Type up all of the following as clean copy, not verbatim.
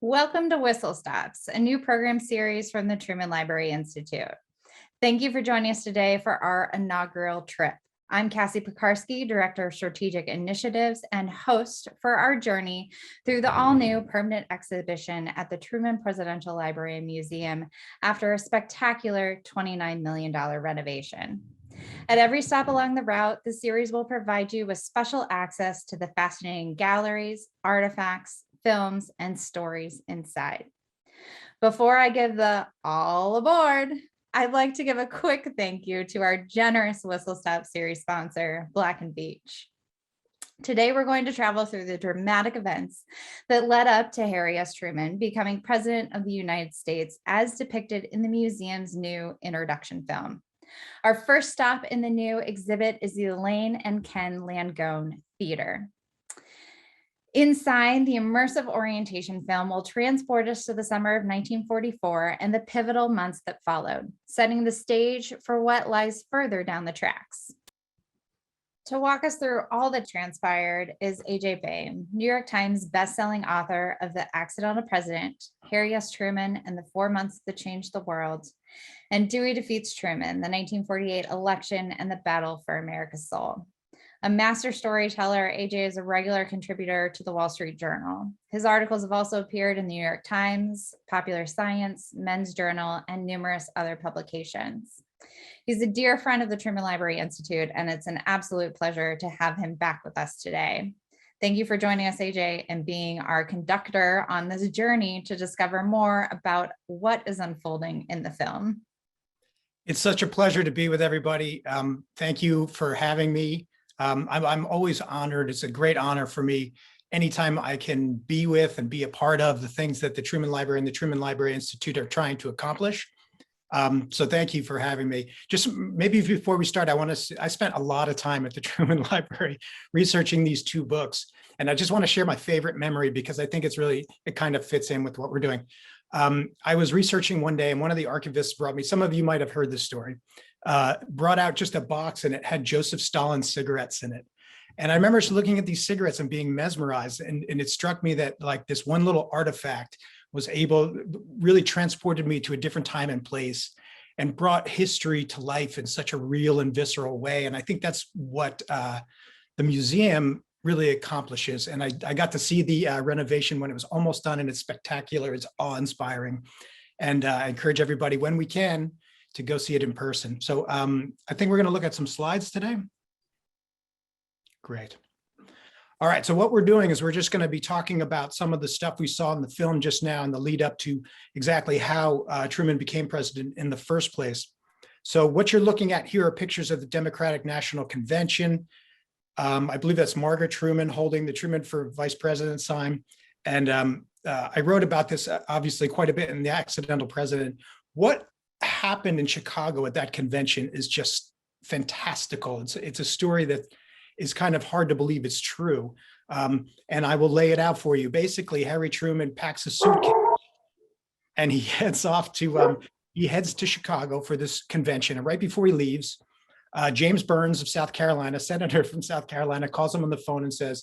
Welcome to Whistle Stops, a new program series from the Truman Library Institute. Thank you for joining us today for our inaugural trip. I'm Cassie Pekarsky, Director of Strategic Initiatives and host for our journey through the all-new permanent exhibition at the Truman Presidential Library and Museum after a spectacular $29 million renovation. At every stop along the route, the series will provide you with special access to the fascinating galleries, artifacts, films, and stories inside. Before I give the all aboard, I'd like to give a quick thank you to our generous Whistle Stop series sponsor, Black & Veatch. Today, we're going to travel through the dramatic events that led up to Harry S. Truman becoming President of the United States as depicted in the museum's new introduction film. Our first stop in the new exhibit is the Elaine and Ken Langone Theater. Inside, the immersive orientation film will transport us to the summer of 1944 and the pivotal months that followed, setting the stage for what lies further down the tracks. To walk us through all that transpired is AJ Baime, New York Times bestselling author of The Accidental President, Harry S. Truman and the 4 Months That Changed the World, and Dewey Defeats Truman, the 1948 election and the battle for America's soul. A master storyteller, AJ is a regular contributor to the Wall Street Journal. His articles have also appeared in the New York Times, Popular Science, Men's Journal, and numerous other publications. He's a dear friend of the Truman Library Institute, and it's an absolute pleasure to have him back with us today. Thank you for joining us, AJ, and being our conductor on this journey to discover more about what is unfolding in the film. It's such a pleasure to be with everybody. Thank you for having me. I'm always honored. It's a great honor for me anytime I can be with and be a part of the things that the Truman Library and the Truman Library Institute are trying to accomplish. So thank you for having me. Just maybe before we start, I spent a lot of time at the Truman Library researching these two books. And I just want to share my favorite memory because I think it kind of fits in with what we're doing. I was researching one day and one of the archivists brought me, some of you might have heard this story, brought out just a box and it had Joseph Stalin's cigarettes in it. And I remember looking at these cigarettes and being mesmerized. And it struck me that like this one little artifact really transported me to a different time and place and brought history to life in such a real and visceral way. And I think that's what the museum really accomplishes. And I got to see the renovation when it was almost done, and it's spectacular. It's awe-inspiring. And I encourage everybody when we can to go see it in person. So I think we're going to look at some slides today. Great. All right, so what we're doing is we're just going to be talking about some of the stuff we saw in the film just now and the lead up to exactly how Truman became president in the first place. So what you're looking at here are pictures of the Democratic National Convention. I believe that's Margaret Truman holding the Truman for Vice President sign. And I wrote about this obviously quite a bit in The Accidental President. What happened in Chicago at that convention is just fantastical. It's a story that is kind of hard to believe it's true. And I will lay it out for you. Basically, Harry Truman packs a suitcase and he heads to Chicago for this convention. And right before he leaves, James Burns of South Carolina, senator from South Carolina, calls him on the phone and says,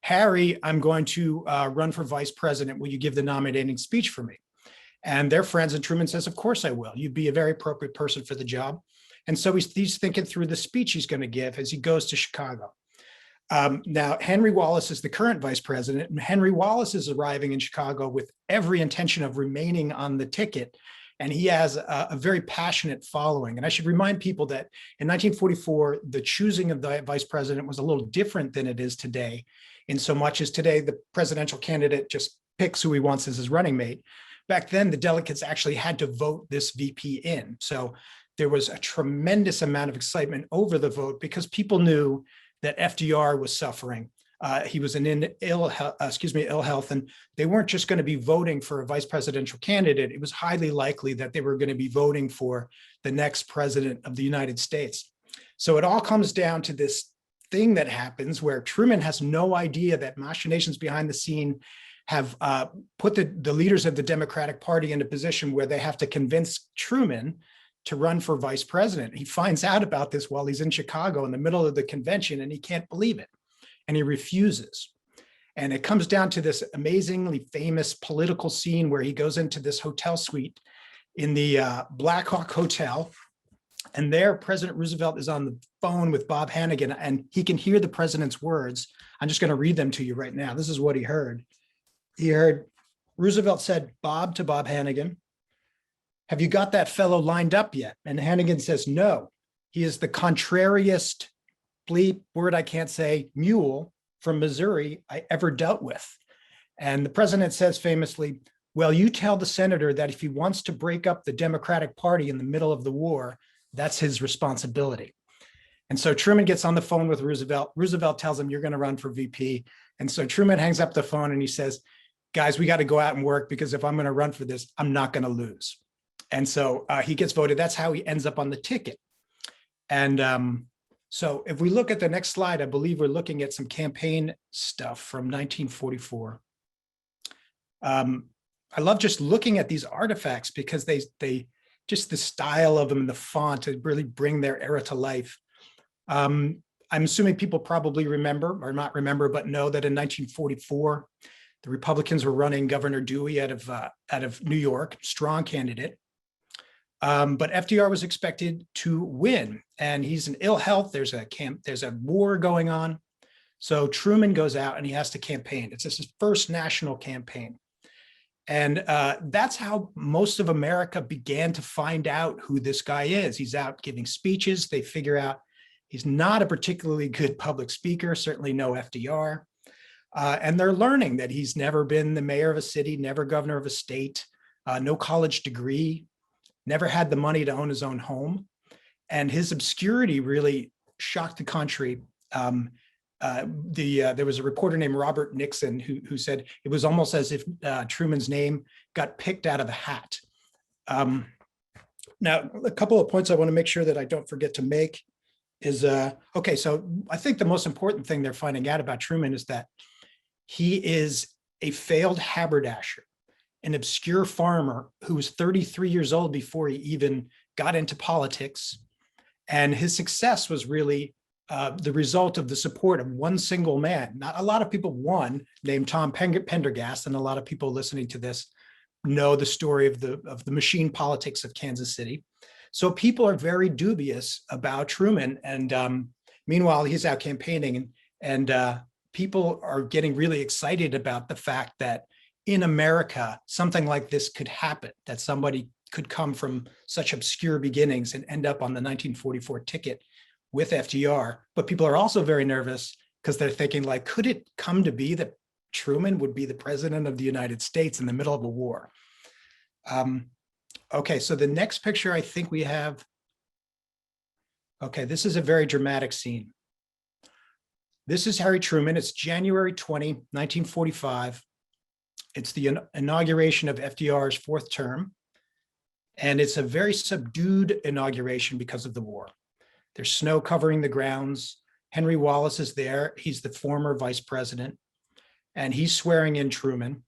"Harry, I'm going to run for vice president. Will you give the nominating speech for me?" And they're friends, and Truman says, "Of course I will. You'd be a very appropriate person for the job." And so he's thinking through the speech he's going to give as he goes to Chicago. Now, Henry Wallace is the current vice president, and Henry Wallace is arriving in Chicago with every intention of remaining on the ticket. And he has a very passionate following. And I should remind people that in 1944, the choosing of the vice president was a little different than it is today, in so much as today, the presidential candidate just picks who he wants as his running mate. Back then, the delegates actually had to vote this VP in. So there was a tremendous amount of excitement over the vote because people knew that FDR was suffering. He was in ill health, and they weren't just going to be voting for a vice presidential candidate. It was highly likely that they were going to be voting for the next president of the United States. So it all comes down to this thing that happens where Truman has no idea that machinations behind the scene have put the leaders of the Democratic Party in a position where they have to convince Truman to run for vice president. He finds out about this while he's in Chicago in the middle of the convention, and he can't believe it. And he refuses. And it comes down to this amazingly famous political scene where he goes into this hotel suite in the Black Hawk Hotel. And there, President Roosevelt is on the phone with Bob Hannigan, and he can hear the president's words. I'm just going to read them to you right now. This is what he heard. He heard Roosevelt said, Bob, to Bob Hannigan, have you got that fellow lined up yet? And Hannigan says, no, he is the contrariest bleep, word I can't say, mule from Missouri I ever dealt with. And the president says famously, well, you tell the senator that if he wants to break up the Democratic Party in the middle of the war, that's his responsibility. And so Truman gets on the phone with Roosevelt. Roosevelt tells him, you're going to run for VP. And so Truman hangs up the phone and he says, guys, we got to go out and work, because if I'm going to run for this, I'm not going to lose. And so he gets voted. That's how he ends up on the ticket. And so if we look at the next slide, I believe we're looking at some campaign stuff from 1944. I love just looking at these artifacts because they just the style of them and the font to really bring their era to life. I'm assuming people probably remember, or not remember, but know that in 1944, the Republicans were running Governor Dewey out of New York, strong candidate. But FDR was expected to win, and he's in ill health. There's a war going on. So Truman goes out and he has to campaign. It's his first national campaign. And that's how most of America began to find out who this guy is. He's out giving speeches. They figure out he's not a particularly good public speaker, certainly no FDR. And they're learning that he's never been the mayor of a city, never governor of a state, no college degree, never had the money to own his own home. And his obscurity really shocked the country. There was a reporter named Robert Nixon who said it was almost as if Truman's name got picked out of a hat. Now, a couple of points I want to make sure that I don't forget to make is, okay, so I think the most important thing they're finding out about Truman is that he is a failed haberdasher, an obscure farmer who was 33 years old before he even got into politics. And his success was really the result of the support of one single man. Not a lot of people won, named Tom Pendergast, and a lot of people listening to this know the story of the machine politics of Kansas City. So people are very dubious about Truman. And meanwhile, he's out campaigning, and people are getting really excited about the fact that in America, something like this could happen, that somebody could come from such obscure beginnings and end up on the 1944 ticket with FDR. But people are also very nervous because they're thinking, like, could it come to be that Truman would be the president of the United States in the middle of a war? Okay, so the next picture I think we have, okay, this is a very dramatic scene. This is Harry Truman. It's January 20, 1945. It's the inauguration of FDR's fourth term. And it's a very subdued inauguration because of the war. There's snow covering the grounds. Henry Wallace is there. He's the former vice president. And he's swearing in Truman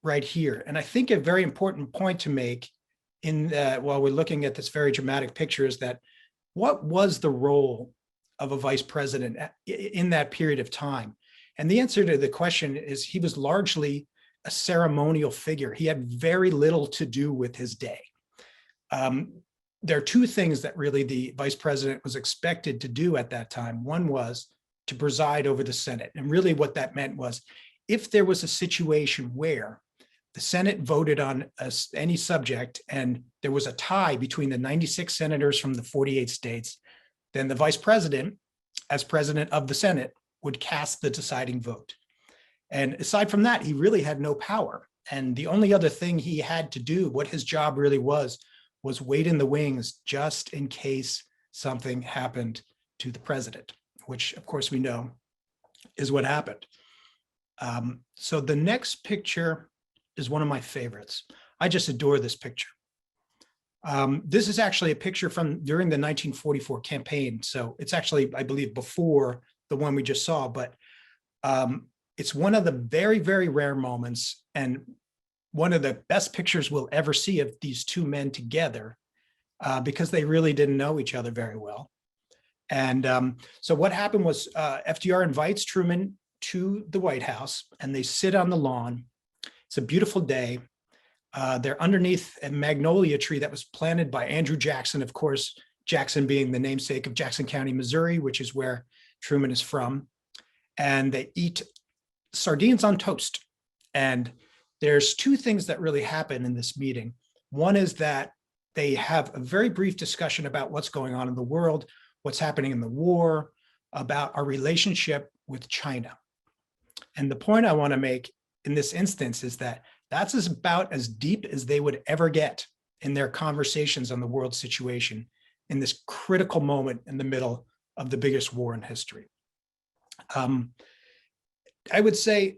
right here. And I think a very important point to make while we're looking at this very dramatic picture is that what was the role of a vice president in that period of time? And the answer to the question is he was largely a ceremonial figure. He had very little to do with his day. There are two things that really the vice president was expected to do at that time. One was to preside over the Senate. And really what that meant was if there was a situation where the Senate voted on any subject and there was a tie between the 96 senators from the 48 states, then the vice president, as president of the Senate, would cast the deciding vote. And aside from that, he really had no power. And the only other thing he had to do, what his job really was wait in the wings just in case something happened to the president, which of course we know is what happened. So the next picture is one of my favorites. I just adore this picture. This is actually a picture from during the 1944 campaign. So it's actually, I believe, before the one we just saw, but it's one of the very, very rare moments and one of the best pictures we'll ever see of these two men together because they really didn't know each other very well. And so what happened was FDR invites Truman to the White House and they sit on the lawn. It's a beautiful day. They're underneath a magnolia tree that was planted by Andrew Jackson, of course, Jackson being the namesake of Jackson County, Missouri, which is where Truman is from. And they eat sardines on toast. And there's two things that really happen in this meeting. One is that they have a very brief discussion about what's going on in the world, what's happening in the war, about our relationship with China. And the point I want to make in this instance is that that's about as deep as they would ever get in their conversations on the world situation in this critical moment in the middle of the biggest war in history. I would say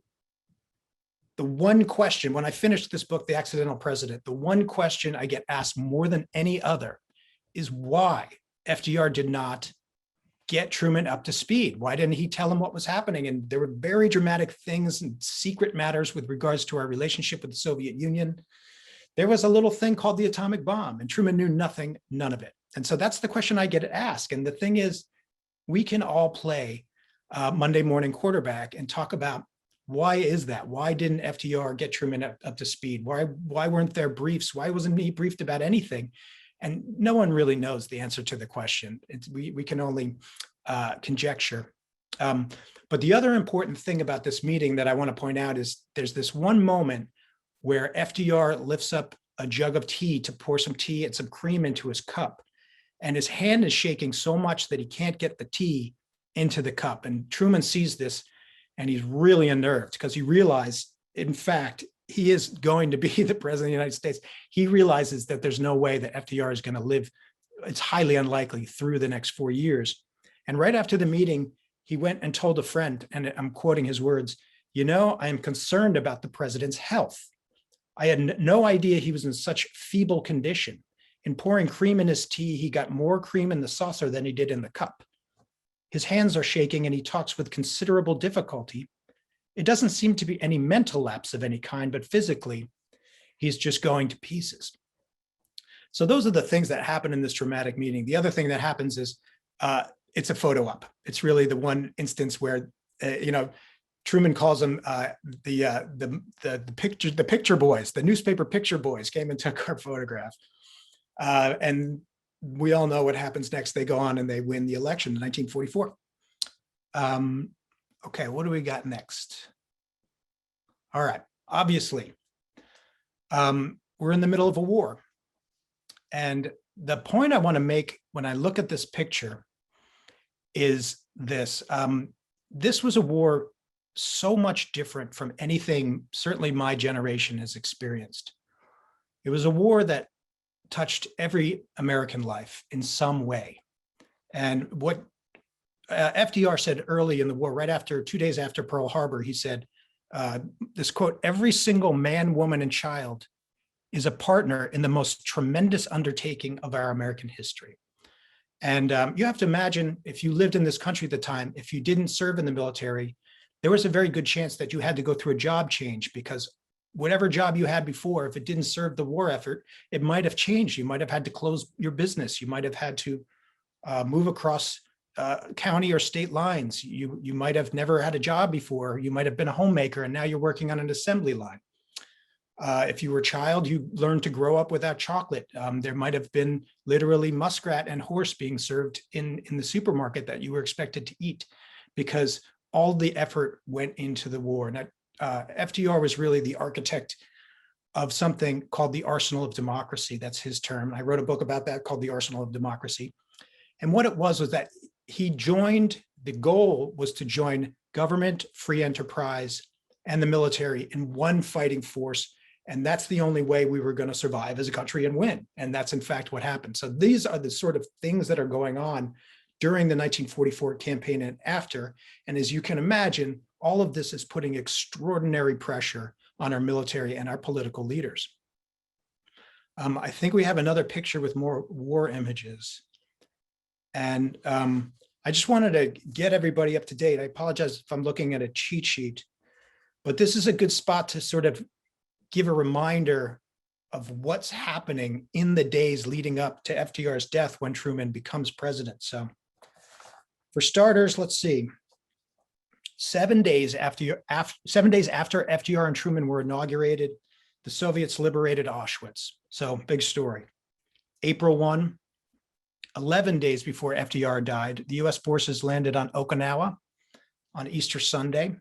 the one question, when I finished this book, The Accidental President, the one question I get asked more than any other is why FDR did not get Truman up to speed. Why didn't he tell him what was happening? And there were very dramatic things and secret matters with regards to our relationship with the Soviet Union. There was a little thing called the atomic bomb, and Truman knew nothing, none of it. And so that's the question I get asked. And the thing is, we can all play Monday morning quarterback and talk about why is that? Why didn't FDR get Truman up to speed? Why weren't there briefs? Why wasn't he briefed about anything? And no one really knows the answer to the question. We can only conjecture. But the other important thing about this meeting that I want to point out is there's this one moment where FDR lifts up a jug of tea to pour some tea and some cream into his cup. And his hand is shaking so much that he can't get the tea into the cup. And Truman sees this and he's really unnerved because he realized, in fact, he is going to be the president of the United States. He realizes that there's no way that FDR is going to live. It's highly unlikely through the next 4 years. And right after the meeting, he went and told a friend, and I'm quoting his words, "You know, I am concerned about the president's health. I had no idea he was in such feeble condition. In pouring cream in his tea, he got more cream in the saucer than he did in the cup. His hands are shaking and he talks with considerable difficulty. It doesn't seem to be any mental lapse of any kind, but physically, he's just going to pieces." So those are the things that happen in this dramatic meeting. The other thing that happens is it's a photo op. It's really the one instance where, Truman calls them the picture boys, the newspaper picture boys came and took our photograph. And we all know what happens next. They go on and they win the election in 1944. Okay, what do we got next? All right, obviously, we're in the middle of a war. And the point I want to make when I look at this picture is this. This was a war so much different from anything certainly my generation has experienced. It was a war that touched every American life in some way. And what FDR said early in the war, right after 2 days after Pearl Harbor, he said this quote, "Every single man, woman, and child is a partner in the most tremendous undertaking of our American history." And you have to imagine, if you lived in this country at the time, if you didn't serve in the military, there was a very good chance that you had to go through a job change, because whatever job you had before, if it didn't serve the war effort, it might have changed. You might have had to close your business. You might have had to move across county or state lines. You might have never had a job before. You might have been a homemaker and now you're working on an assembly line. If you were a child, you learned to grow up without chocolate. There might have been literally muskrat and horse being served in the supermarket that you were expected to eat, because all the effort went into the war. And FDR was really the architect of something called the Arsenal of Democracy. That's his term. I wrote a book about that called The Arsenal of Democracy. And what it was that he joined, the goal was to join government, free enterprise, and the military in one fighting force. And that's the only way we were going to survive as a country and win. And that's in fact what happened. So these are the sort of things that are going on during the 1944 campaign and after. And as you can imagine, all of this is putting extraordinary pressure on our military and our political leaders. I think we have another picture with more war images. And I just wanted to get everybody up to date. I apologize if I'm looking at a cheat sheet, but this is a good spot to sort of give a reminder of what's happening in the days leading up to FDR's death when Truman becomes president. So for starters, let's see. 7 days after FDR and Truman were inaugurated, the Soviets liberated Auschwitz. So big story. April 1, 11 days before FDR died, the US forces landed on Okinawa on Easter Sunday.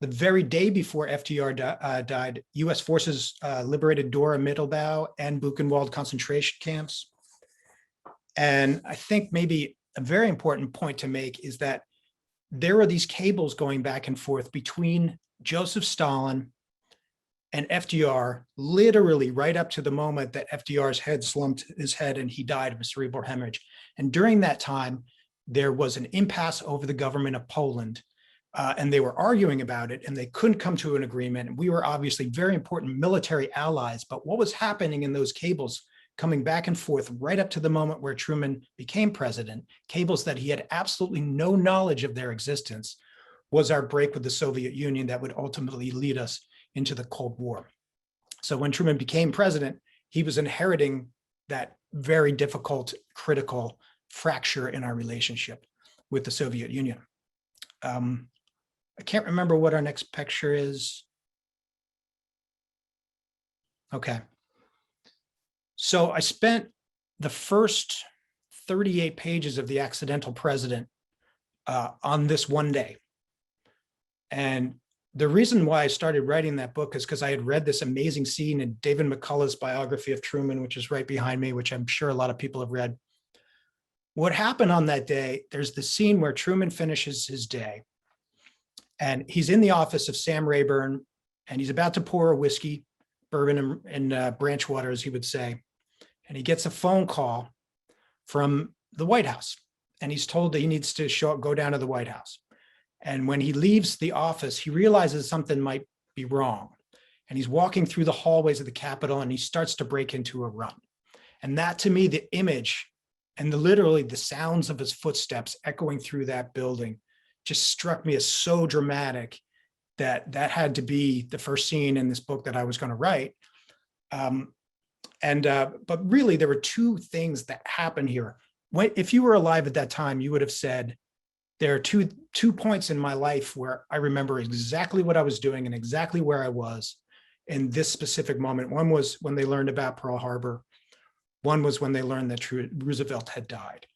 The very day before FDR died, US forces liberated Dora Mittelbau and Buchenwald concentration camps. And I think maybe a very important point to make is that there are these cables going back and forth between Joseph Stalin and FDR, literally right up to the moment that FDR's head slumped his head and he died of a cerebral hemorrhage. And during that time, there was an impasse over the government of Poland, and they were arguing about it, and they couldn't come to an agreement. And we were obviously very important military allies, but what was happening in those cables coming back and forth right up to the moment where Truman became president, cables that he had absolutely no knowledge of their existence, was our break with the Soviet Union that would ultimately lead us into the Cold War. So when Truman became president, he was inheriting that very difficult, critical fracture in our relationship with the Soviet Union. I can't remember what our next picture is. Okay. So I spent the first 38 pages of The Accidental President on this one day. And the reason why I started writing that book is because I had read this amazing scene in David McCullough's biography of Truman, which is right behind me, which I'm sure a lot of people have read. What happened on that day, there's the scene where Truman finishes his day and he's in the office of Sam Rayburn and he's about to pour a whiskey, bourbon and branch water, as he would say. And he gets a phone call from the White House and he's told that he needs to go down to the White House. And when he leaves the office, he realizes something might be wrong. And he's walking through the hallways of the Capitol and he starts to break into a run. And that, to me, the image and literally the sounds of his footsteps echoing through that building just struck me as so dramatic that that had to be the first scene in this book that I was going to write. But really, there were two things that happened here. If you were alive at that time, you would have said, there are two points in my life where I remember exactly what I was doing and exactly where I was in this specific moment. One was when they learned about Pearl Harbor. One was when they learned that Roosevelt had died.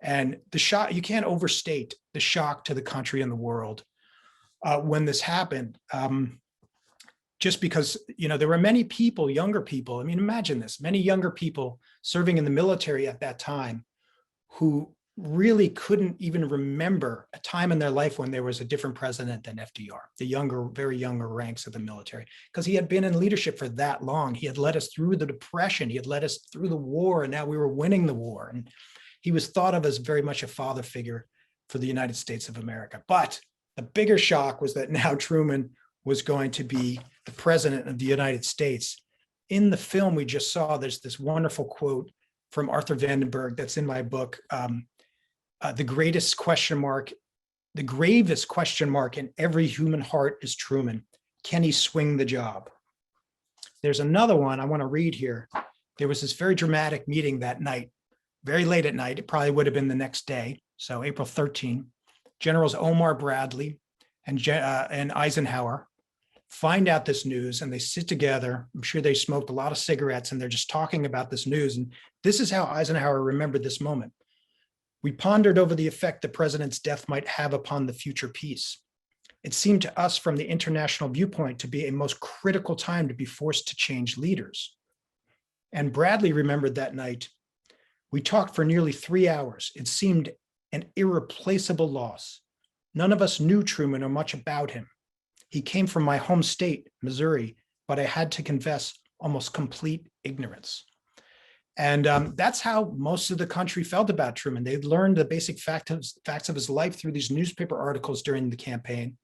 And the shock, you can't overstate the shock to the country and the world when this happened. Just because, there were many people, younger people, I mean, imagine this, many younger people serving in the military at that time who really couldn't even remember a time in their life when there was a different president than FDR, the younger, very younger ranks of the military, because he had been in leadership for that long. He had led us through the Depression. He had led us through the war, and now we were winning the war. And he was thought of as very much a father figure for the United States of America. But the bigger shock was that now Truman was going to be the president of the United States. In the film we just saw, there's this wonderful quote from Arthur Vandenberg that's in my book, the gravest question mark in every human heart is Truman. Can he swing the job? There's another one I want to read here. There was this very dramatic meeting that night, very late at night. It probably would have been the next day. So April 13, Generals Omar Bradley and Eisenhower find out this news and they sit together. I'm sure they smoked a lot of cigarettes and they're just talking about this news. And this is how Eisenhower remembered this moment. We pondered over the effect the president's death might have upon the future peace. It seemed to us from the international viewpoint to be a most critical time to be forced to change leaders. And Bradley remembered that night. We talked for nearly 3 hours. It seemed an irreplaceable loss. None of us knew Truman or much about him. He came from my home state, Missouri, but I had to confess almost complete ignorance. And that's how most of the country felt about Truman. They'd learned the basic facts of his life through these newspaper articles during the campaign.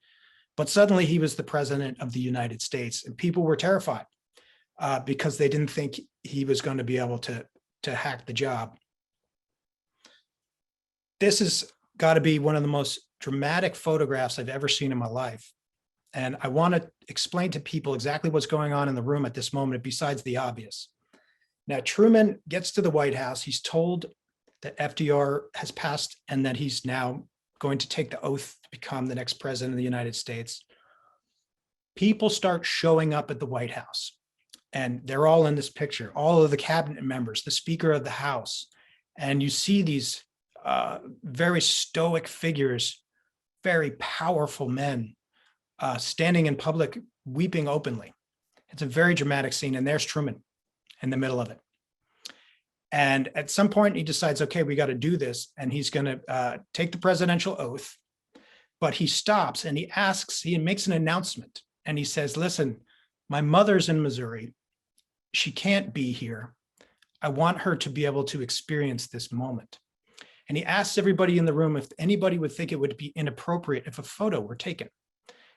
But suddenly he was the president of the United States, and people were terrified because they didn't think he was going to be able to hack the job. This has got to be one of the most dramatic photographs I've ever seen in my life. And I want to explain to people exactly what's going on in the room at this moment, besides the obvious. Now, Truman gets to the White House. He's told that FDR has passed and that he's now going to take the oath to become the next president of the United States, people start showing up at the White House. And they're all in this picture, all of the cabinet members, the Speaker of the House. And you see these very stoic figures, very powerful men standing in public, weeping openly. It's a very dramatic scene. And there's Truman in the middle of it. And at some point he decides, okay, we got to do this. And he's going to take the presidential oath. But he stops and he makes an announcement. And he says, listen, my mother's in Missouri. She can't be here. I want her to be able to experience this moment. And he asks everybody in the room if anybody would think it would be inappropriate if a photo were taken.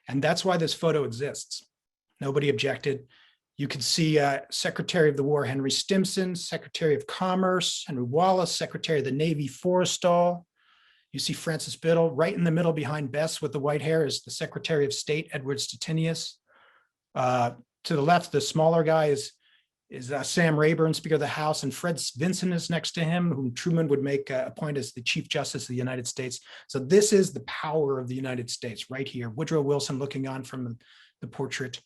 And that's why this photo exists. Nobody objected. You could see Secretary of the War Henry Stimson, Secretary of Commerce Henry Wallace, Secretary of the Navy Forrestal. You see Francis Biddle right in the middle behind Bess with the white hair is the Secretary of State Edward Stettinius. To the left, the smaller guy is Sam Rayburn, Speaker of the House, and Fred Vinson is next to him, whom Truman would make appoint as the Chief Justice of the United States. So this is the power of the United States right here. Woodrow Wilson looking on from the portrait.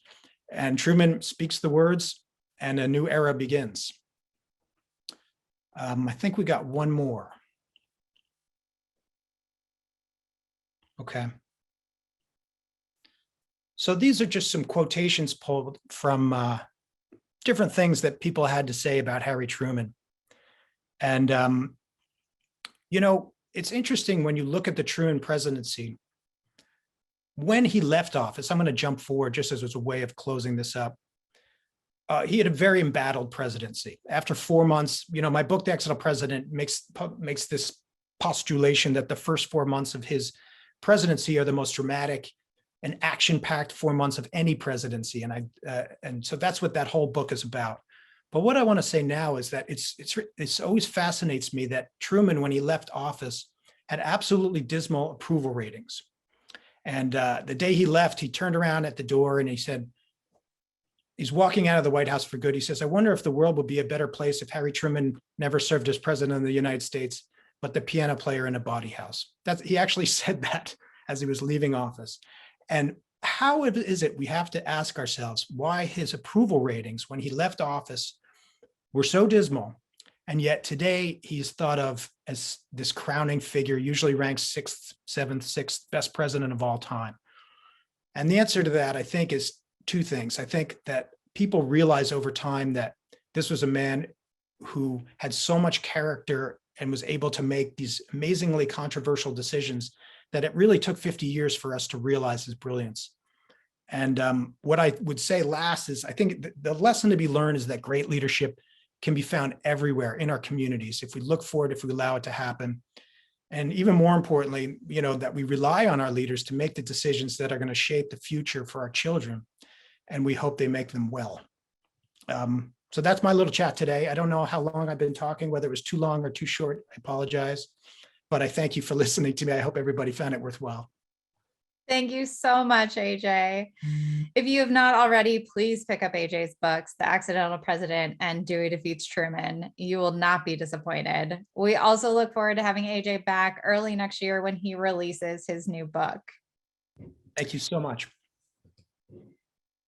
And Truman speaks the words and a new era begins. I think we got one more. Okay. So these are just some quotations pulled from different things that people had to say about Harry Truman. And, you know, it's interesting when you look at the Truman presidency, when he left office, I'm going to jump forward just as a way of closing this up. He had a very embattled presidency. After 4 months, you know, my book, The Accidental President, makes this postulation that the first 4 months of his presidency are the most dramatic and action-packed 4 months of any presidency. And so that's what that whole book is about. But what I want to say now is that it's always fascinates me that Truman, when he left office, had absolutely dismal approval ratings. And the day he left, he turned around at the door and he said, he's walking out of the White House for good. He says, I wonder if the world would be a better place if Harry Truman never served as president of the United States, but the piano player in a bawdy house. He actually said that as he was leaving office. And how is it we have to ask ourselves why his approval ratings when he left office were so dismal, and yet today he's thought of as this crowning figure, usually ranked 6th, 7th, 6th best president of all time? And the answer to that, I think, is two things. I think that people realize over time that this was a man who had so much character and was able to make these amazingly controversial decisions that it really took 50 years for us to realize his brilliance. And what I would say last is, I think the lesson to be learned is that great leadership can be found everywhere in our communities if we look for it, if we allow it to happen. And even more importantly, you know, that we rely on our leaders to make the decisions that are going to shape the future for our children. And we hope they make them well. So that's my little chat today. I don't know how long I've been talking, whether it was too long or too short. I apologize. But I thank you for listening to me. I hope everybody found it worthwhile. Thank you so much, AJ. If you have not already, please pick up AJ's books, The Accidental President and Dewey Defeats Truman. You will not be disappointed. We also look forward to having AJ back early next year when he releases his new book. Thank you so much.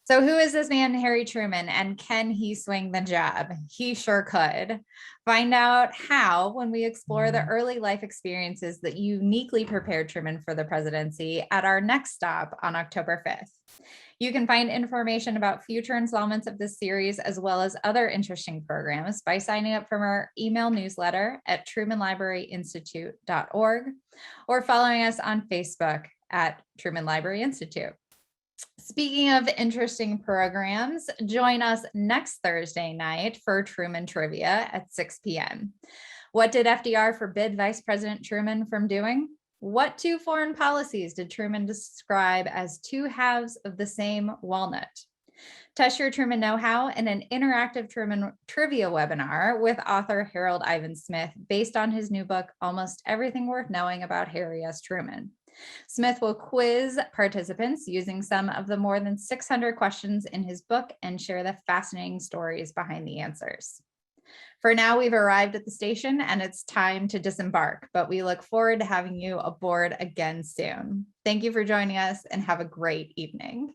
So who is this man, Harry Truman, and can he swing the job? He sure could. Find out how when we explore the early life experiences that uniquely prepared Truman for the presidency at our next stop on October 5th. You can find information about future installments of this series, as well as other interesting programs, by signing up for our email newsletter at trumanlibraryinstitute.org or following us on Facebook at Truman Library Institute. Speaking of interesting programs, join us next Thursday night for Truman Trivia at 6 p.m. What did FDR forbid Vice President Truman from doing? What two foreign policies did Truman describe as two halves of the same walnut? Test your Truman know-how in an interactive Truman trivia webinar with author Harold Ivan Smith, based on his new book, Almost Everything Worth Knowing About Harry S. Truman. Smith will quiz participants using some of the more than 600 questions in his book and share the fascinating stories behind the answers. For now, we've arrived at the station and it's time to disembark, but we look forward to having you aboard again soon. Thank you for joining us and have a great evening.